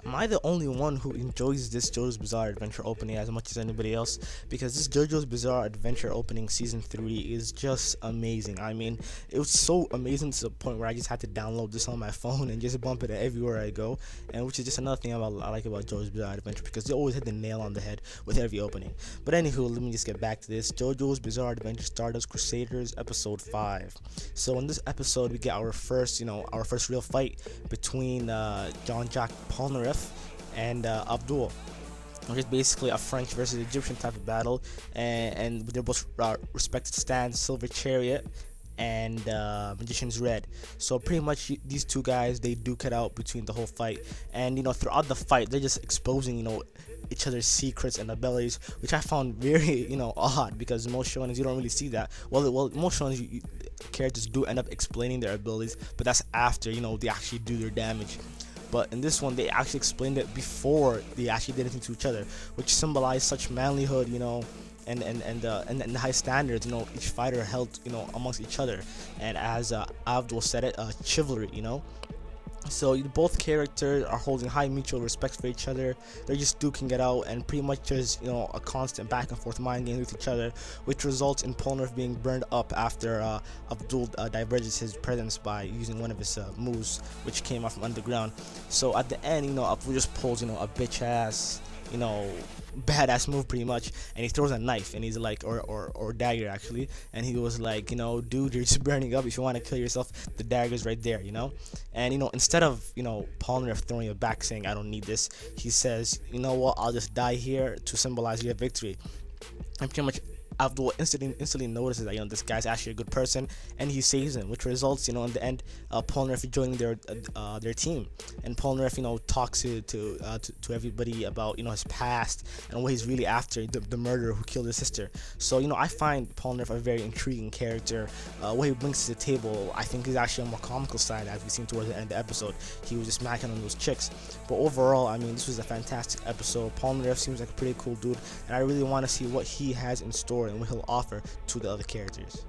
am I the only one who enjoys this JoJo's Bizarre Adventure opening as much as anybody else? Because this JoJo's Bizarre Adventure opening season 3 is just amazing. I mean, it was so amazing to the point where I just had to download this on my phone and just bump it everywhere I go. And which is just another thing I like about JoJo's Bizarre Adventure, because they always hit the nail on the head with every opening. But anywho, let me just get back to this. JoJo's Bizarre Adventure Stardust Crusaders episode 5. So in this episode, we get our first real fight between Jean-Jacques Polnareff and Abdul, which is basically a French versus Egyptian type of battle, and they're both respected stands, Silver Chariot and Magician's Red. So pretty much these two guys, they duke it out between the whole fight, and throughout the fight they're just exposing each other's secrets and abilities, which I found very odd, because most shonens you don't really see that. Well most shonens characters do end up explaining their abilities, but that's after they actually do their damage. But in this one, they actually explained it before they actually did anything to each other, which symbolized such manlyhood, and the high standards each fighter held amongst each other, and as Abdul said it, chivalry. So both characters are holding high mutual respect for each other. They're just duking it out, and pretty much just a constant back and forth mind game with each other, which results in Polnareff being burned up after Abdul diverges his presence by using one of his moves, which came out from underground. So at the end, Abdul just pulls a bitch ass badass move pretty much, and he throws a knife, and he's like, or dagger actually, and he was like, dude, you're just burning up. If you want to kill yourself, the dagger's right there. And instead of Polnareff throwing it back saying I don't need this, he says, what, I'll just die here to symbolize your victory. And pretty much Abdul instantly notices that this guy's actually a good person, and he saves him, which results in the end Polnareff joining their team. And Polnareff talks to everybody about his past and what he's really after, the murderer who killed his sister. So I find Polnareff a very intriguing character. What he brings to the table, I think, is actually a more comical side, as we've seen towards the end of the episode. He was just smacking on those chicks. But overall, I mean, this was a fantastic episode. Polnareff seems like a pretty cool dude, and I really want to see what he has in store and what he'll offer to the other characters.